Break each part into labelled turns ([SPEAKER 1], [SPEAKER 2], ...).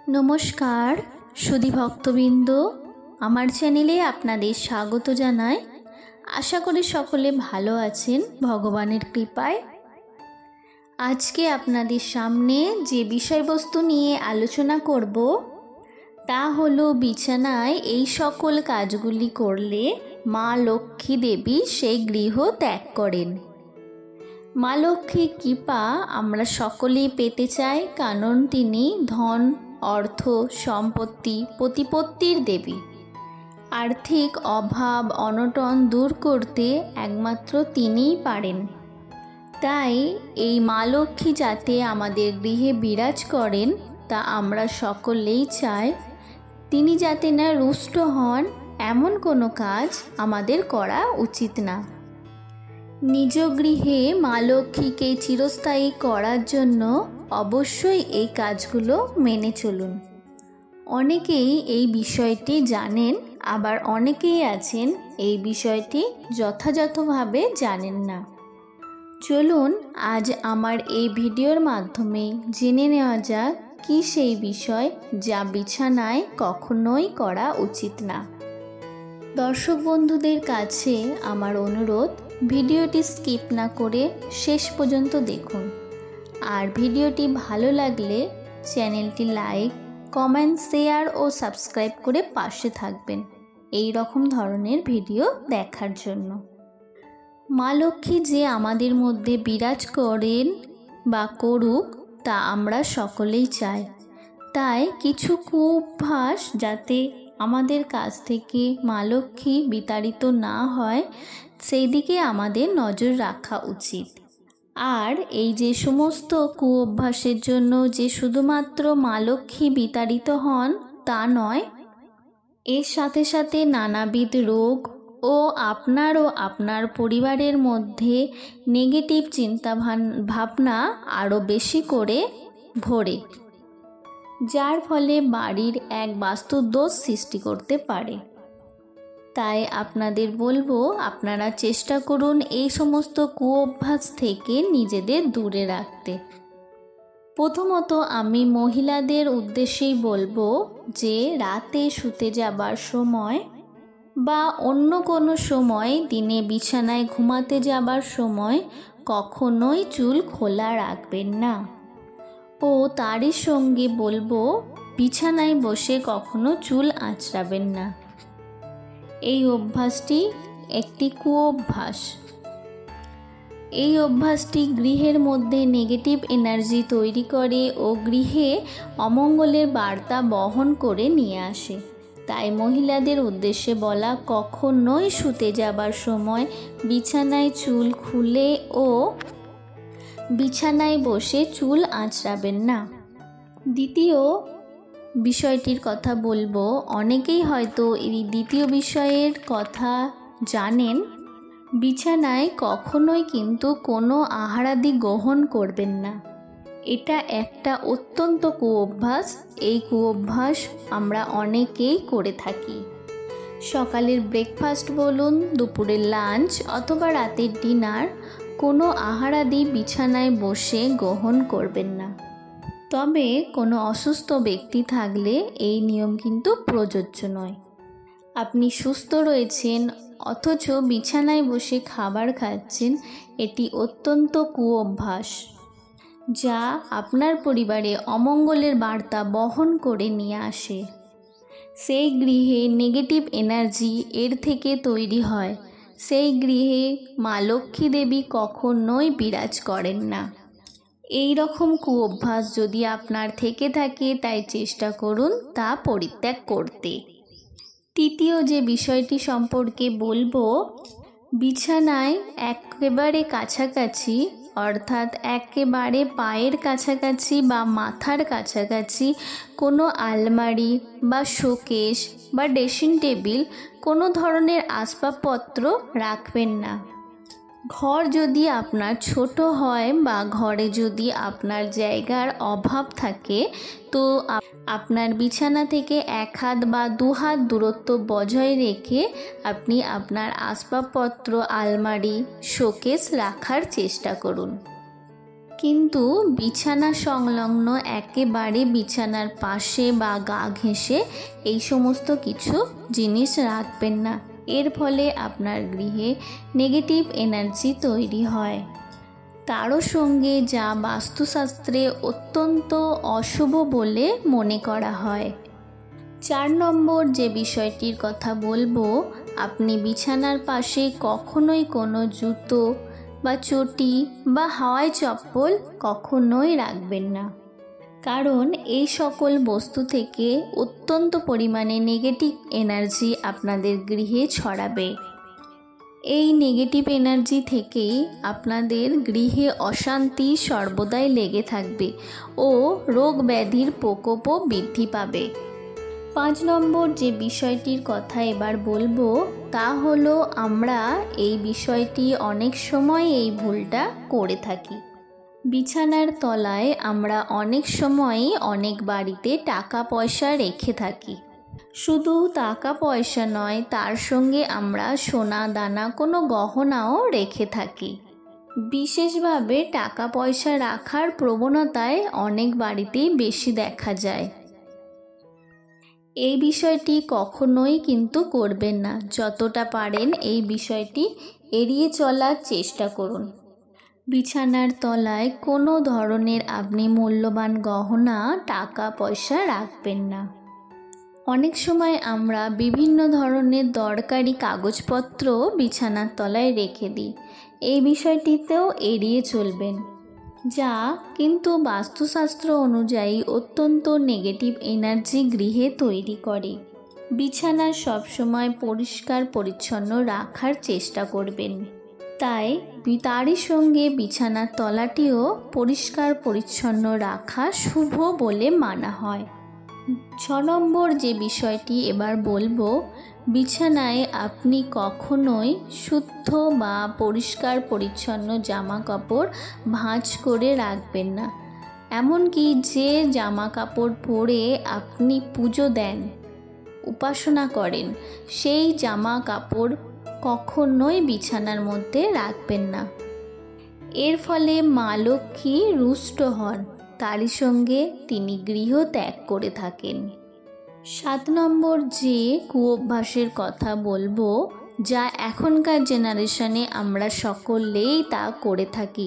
[SPEAKER 1] নমস্কার সুধী ভক্তবৃন্দ, আমার চ্যানেলে আপনাদের স্বাগত জানাই। আশা করি সকলে ভালো আছেন ভগবানের কৃপায়। আজকে আপনাদের সামনে যে বিষয়বস্তু নিয়ে আলোচনা করব তা হলো বিছানায় এই সকল কাজগুলি করলে মা লক্ষ্মী দেবী সেই গৃহ ত্যাগ করেন। মা লক্ষ্মীর কৃপা আমরা সকলেই পেতে চাই, কারণ তিনি ধন, অর্থ, সম্পত্তি, প্রতিপত্তির দেবী। আর্থিক অভাব অনটন দূর করতে একমাত্র তিনিই পারেন। তাই এই মা লক্ষ্মী যাতে আমাদের গৃহে বিরাজ করেন তা আমরা সকলেই চাই। তিনি যাতে না রুষ্ট হন এমন কোনো কাজ আমাদের করা উচিত না। নিজ গৃহে মা লক্ষ্মীকে চিরস্থায়ী করার জন্য অবশ্যই এই কাজগুলো মেনে চলুন। অনেকেই এই বিষয়টি জানেন, আবার অনেকেই আছেন এই বিষয়টি যথাযথভাবে জানেন না। চলুন আজ আমার এই ভিডিওর মাধ্যমে জেনে নেওয়া যাক কি সেই বিষয় যা বিছানায় কখনোই করা উচিত না। দর্শক বন্ধুদের কাছে আমার অনুরোধ, ভিডিওটি স্কিপ না করে শেষ পর্যন্ত দেখুন। আর ভিডিওটি ভালো লাগলে চ্যানেলটি লাইক, কমেন্ট, শেয়ার ও সাবস্ক্রাইব করে পাশে থাকবেন এই রকম ধরনের ভিডিও দেখার জন্য। মা লক্ষ্মী যে আমাদের মধ্যে বিরাজ করেন বা করুক তা আমরা সকলেই চাই। তাই কিছু কুঅভ্যাস যাতে আমাদের কাছ থেকে মা লক্ষ্মী বিতাড়িত না হয় সেই দিকে আমাদের নজর রাখা উচিত। আর এই যে সমস্ত কুঅভ্যাসের জন্য যে শুধুমাত্র মা লক্ষ্মী বিতাড়িত হন তা নয়, এর সাথে সাথে নানাবিধ রোগ ও আপনার পরিবারের মধ্যে নেগেটিভ চিন্তা ভাবনা আরও বেশি করে ভরে, যার ফলে বাড়ির এক বাস্তুদোষ সৃষ্টি করতে পারে। তাই আপনাদের বলবো, আপনারা চেষ্টা করুন এই সমস্ত কুঅভ্যাস থেকে নিজেদের দূরে রাখতে। প্রথমত আমি মহিলাদের উদ্দেশ্যেই বলবো যে রাতে শুতে যাবার সময় বা অন্য কোনো সময় দিনে বিছানায় ঘুমাতে যাবার সময় কখনোই চুল খোলা রাখবেন না। ও তারই সঙ্গে বলবো বিছানায় বসে কখনো চুল আঁচড়াবেন না। এই অভ্যাসটি একটি কুঅভ্যাস। এই অভ্যাসটি গৃহের মধ্যে নেগেটিভ এনার্জি তৈরি করে ও গৃহে অমঙ্গলের বার্তা বহন করে নিয়ে আসে। তাই মহিলাদের উদ্দেশ্যে বলা, কখনোই শুতে যাবার সময় বিছানায় চুল খুলে ও বিছানায় বসে চুল আঁচড়াবেন না। দ্বিতীয় বিষয়টির কথা বলবো, অনেকেই হয়তো এই দ্বিতীয় বিষয়ের কথা জানেন। বিছানায় কখনোই কিন্তু কোনো আহারাদি গ্রহণ করবেন না। এটা একটা অত্যন্ত কুঅভ্যাস। এই কুঅভ্যাস আমরা অনেকেই করে থাকি। সকালের ব্রেকফাস্ট বলুন, দুপুরের লাঞ্চ অথবা রাতের ডিনার, কোনো আহারাদি বিছানায় বসে গ্রহণ করবেন না। তবে কোনো অসুস্থ ব্যক্তি থাকলে এই নিয়ম কিন্তু প্রযোজ্য নয়। আপনি সুস্থ রয়েছেন অথচ বিছানায় বসে খাবার খাচ্ছেন, এটি অত্যন্ত কুঅভ্যাস যা আপনার পরিবারে অমঙ্গলের বার্তা বহন করে নিয়ে আসে। সেই গৃহে নেগেটিভ এনার্জি এর থেকে তৈরি হয়। সেই গৃহে মা লক্ষ্মী দেবী কখনোই বিরাজ করেন না। এই রকম কুঅভ্যাস যদি আপনার থেকে থাকে তাই চেষ্টা করুন তা পরিত্যাগ করতে। তৃতীয় যে বিষয়টি সম্পর্কে বলবো, বিছানায় একেবারে কাছাকাছি অর্থাৎ একেবারে পায়ের কাছাকাছি বা মাথার কাছাকাছি কোনো আলমারি বা শোকেস বা ড্রেসিং টেবিল, কোনো ধরনের আসবাবপত্র রাখবেন না। ঘর যদি আপনার ছোট হয় বা ঘরে যদি আপনার জায়গার অভাব থাকে তো আপনার বিছানা থেকে 1 হাত বা 2 হাত দূরত্ব বজায় রেখে আপনি আপনার আসবাবপত্র, আলমারি, শোকেস রাখার চেষ্টা করুন। কিন্তু বিছানা সংলগ্ন একেবারে বিছানার পাশে বা গা ঘেঁষে এই সমস্ত কিছু জিনিস রাখবেন না। এর ফলে আপনার গৃহে নেগেটিভ এনার্জি তৈরি হয়। তারও সঙ্গে যা বাস্তুশাস্ত্রে অত্যন্ত অশুভ বলে মনে করা হয়। 4 নম্বর যে বিষয়টির কথা বলবো, আপনি বিছানার পাশে কখনোই কোনো জুতো বা চটি বা হাওয়াই চপ্পল কখনোই রাখবেন না, কারণ এই সকল বস্তু থেকে অত্যন্ত পরিমাণে নেগেটিভ এনার্জি আপনাদের গৃহে ছড়াবে। এই নেগেটিভ এনার্জি থেকেই আপনাদের গৃহে অশান্তি সর্বদাই লেগে থাকবে ও রোগ ব্যাধির প্রকোপও বৃদ্ধি পাবে। 5 নম্বর যে বিষয়টির কথা এবার বলবো তা হলো, আমরা এই বিষয়টি অনেক সময় এই ভুলটা করে থাকি। বিছানার তলায় আমরা অনেক সময়ই অনেক বাড়িতে টাকা পয়সা রেখে থাকি। শুধু টাকা পয়সা নয়, তার সঙ্গে আমরা সোনা দানা কোনো গহনাও রেখে থাকি। বিশেষভাবে টাকা পয়সা রাখার প্রবণতায় অনেক বাড়িতেই বেশি দেখা যায়। এই বিষয়টি কখনোই কিন্তু করবেন না। যতটা পারেন এই বিষয়টি এড়িয়ে চলার চেষ্টা করুন। বিছানার তলায় কোনো ধরনের আপনি মূল্যবান গহনা টাকা পয়সা রাখবেন না। অনেক সময় আমরা বিভিন্ন ধরনের দরকারি কাগজপত্র বিছানার তলায় রেখে দিই। এই বিষয়টিতেও এড়িয়ে চলবেন, যা কিন্তু বাস্তুশাস্ত্র অনুযায়ী অত্যন্ত নেগেটিভ এনার্জি গৃহে তৈরি করে। বিছানা সবসময় পরিষ্কার পরিচ্ছন্ন রাখার চেষ্টা করবেন। তাই তারই সঙ্গে বিছানার তলাটিও পরিষ্কার পরিচ্ছন্ন রাখা শুভ বলে মানা হয়। 6 নম্বর যে বিষয়টি এবার বলবো, বিছানায় আপনি কখনোই শুদ্ধ বা পরিষ্কার পরিচ্ছন্ন জামা কাপড় ভাঁজ করে রাখবেন না। এমনকি যে জামা কাপড় পরে আপনি পুজো দেন, উপাসনা করেন, সেই জামা কাপড় কখনোই বিছানার মধ্যে রাখবেন না। এর ফলে মা লক্ষ্মী রুষ্ট হন, তারই সঙ্গে তিনি গৃহ ত্যাগ করে থাকেন। 7 নম্বর যে কুঅভ্যাসের কথা বলবো, যা এখনকার জেনারেশনে আমরা সকলেই তা করে থাকি,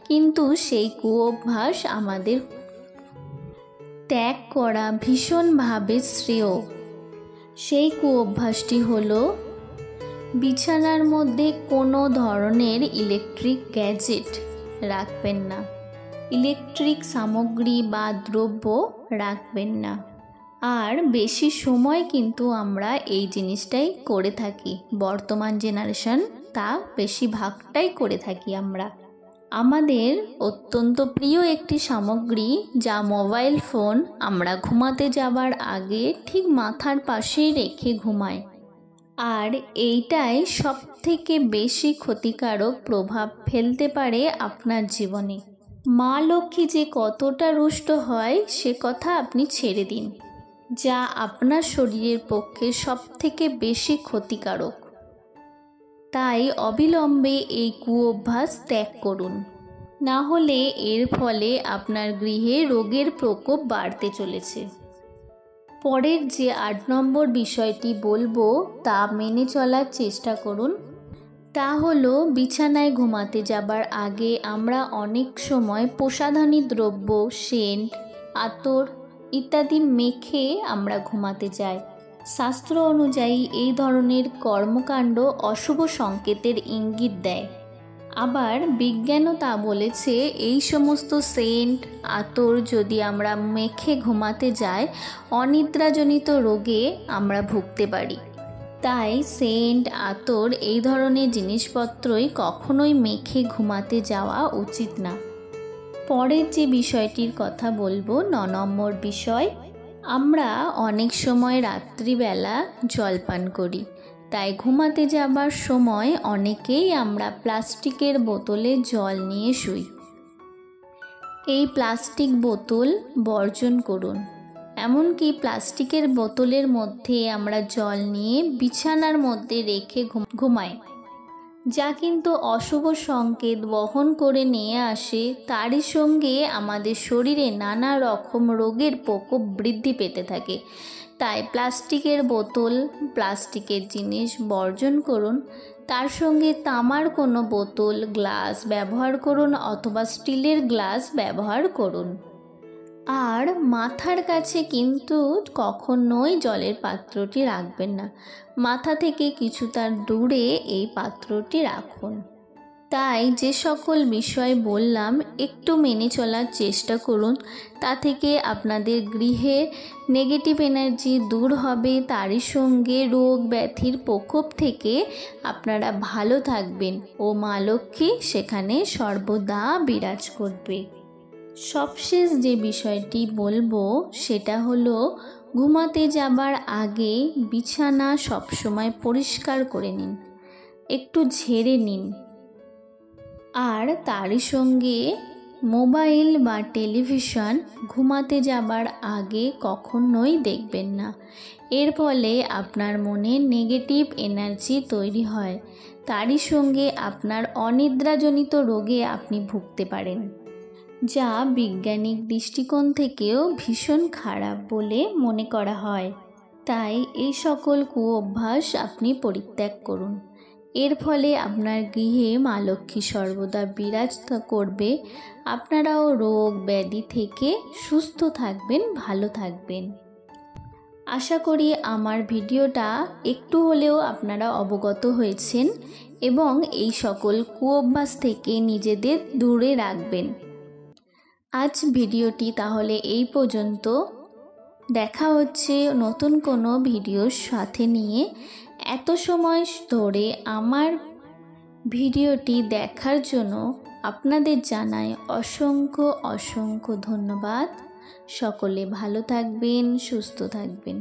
[SPEAKER 1] কিন্তু সেই কুঅভ্যাস আমাদের ত্যাগ করা ভীষণভাবে শ্রেয়। সেই কুঅভ্যাসটি হলো, বিছানার মধ্যে কোনো ধরনের ইলেকট্রিক গ্যাজেট রাখবেন না। ইলেকট্রিক সামগ্রী বা দ্রব্য রাখবেন না। আর বেশি সময় কিন্তু আমরা এই জিনিসটাই করে থাকি। বর্তমান জেনারেশন তা বেশিরভাগটাই করে থাকি আমরা। আমাদের অত্যন্ত প্রিয় একটি সামগ্রী, যা মোবাইল ফোন, আমরা ঘুমাতে যাবার আগে ঠিক মাথার পাশেই রেখে ঘুমাই। আর এইটাই সবথেকে বেশি ক্ষতিকারক প্রভাব ফেলতে পারে আপনার জীবনে। মা লক্ষ্মী যে কতটা রুষ্ট হয় সে কথা আপনি ছেড়ে দিন, যা আপনার শরীরের পক্ষে সবথেকে বেশি ক্ষতিকারক। তাই অবিলম্বে এই কুঅভ্যাস ত্যাগ করুন, না হলে এর ফলে আপনার গৃহে রোগের প্রকোপ বাড়তে চলেছে। পরের যে 8 নম্বর বিষয়টি বলবো তা মেনে চলার চেষ্টা করুন। তা হলো, বিছানায় ঘুমাতে যাবার আগে আমরা অনেক সময় প্রসাধনী দ্রব্য, সেন্ট, আতর ইত্যাদি মেখে আমরা ঘুমাতে যাই। শাস্ত্র অনুযায়ী এই ধরনের কর্মকাণ্ড অশুভ সংকেতের ইঙ্গিত দেয়। আবার বিজ্ঞানও তা বলেছে, এই সমস্ত সেন্ট, আতর যদি আমরা মেখে ঘুমাতে যাই, অনিদ্রাজনিত রোগে আমরা ভুগতে পারি। তাই সেন্ট, আতর এই ধরনের জিনিসপত্রই কখনোই মেখে ঘুমাতে যাওয়া উচিত না। পরের যে বিষয়টির কথা বলবো, 9 নম্বর বিষয়, আমরা অনেক সময় রাত্রিবেলা জল পান করি। তাই ঘুমাতে যাবার সময় অনেকেই আমরা প্লাস্টিকের বোতলে জল নিয়ে শুই। এই প্লাস্টিক বোতল বর্জন করুন। এমনকি প্লাস্টিকের বোতলের মধ্যে আমরা জল নিয়ে বিছানার মধ্যে রেখে ঘুমাই। যা কিন্তু অশুভ সংকেত বহন করে নিয়ে আসে। তারই সঙ্গে আমাদের শরীরে নানা রকম রোগের প্রকোপ বৃদ্ধি পেতে থাকে। তাই প্লাস্টিকের বোতল, প্লাস্টিকের জিনিস বর্জন করুন। তার সঙ্গে তামার কোনো বোতল, গ্লাস ব্যবহার করুন অথবা স্টিলের গ্লাস ব্যবহার করুন। আর মাথার কাছে কিন্তু কখনোই জলের পাত্রটি রাখবেন না। মাথা থেকে কিছুটা দূরে এই পাত্রটি রাখুন। তাই যে সকল বিষয় বললাম একটু মেনে চলার চেষ্টা করুন। তা থেকে আপনাদের গৃহে নেগেটিভ এনার্জি দূর হবে, তারই সঙ্গে রোগ ব্যাধির প্রকোপ থেকে আপনারা ভালো থাকবেন ও মা লক্ষ্মী সেখানে সর্বদা বিরাজ করবে। সবশেষ যে বিষয়টি বলবো সেটা হলো, ঘুমাতে যাবার আগে বিছানা সবসময় পরিষ্কার করে নিন, একটু ঝেড়ে নিন। আর তারই সঙ্গে মোবাইল বা টেলিভিশন ঘুমাতে যাবার আগে কখনোই দেখবেন না। এর ফলে আপনার মনে নেগেটিভ এনার্জি তৈরি হয়, তারই সঙ্গে আপনার অনিদ্রাজনিত রোগে আপনি ভুগতে পারেন, যা বৈজ্ঞানিক দৃষ্টিকোণ থেকেও ভীষণ খারাপ বলে মনে করা হয়। তাই এই সকল কুঅভ্যাস আপনি পরিত্যাগ করুন। এর ফলে আপনার গৃহে মা লক্ষ্মী সর্বদা বিরাজ করবে। আপনারাও রোগ ব্যাধি থেকে সুস্থ থাকবেন, ভালো থাকবেন। আশা করি আমার ভিডিওটা একটু হলেও আপনারা অবগত হয়েছেন এবং এই সকল কুঅভ্যাস থেকে নিজেদের দূরে রাখবেন। আজ ভিডিওটি তাহলে এই পর্যন্ত। দেখা হচ্ছে নতুন কোনো ভিডিওর সাথে নিয়ে। এত সময় ধরে আমার ভিডিওটি দেখার জন্য আপনাদের জানাই অসংখ্য অসংখ্য ধন্যবাদ। সকলে ভালো থাকবেন, সুস্থ থাকবেন।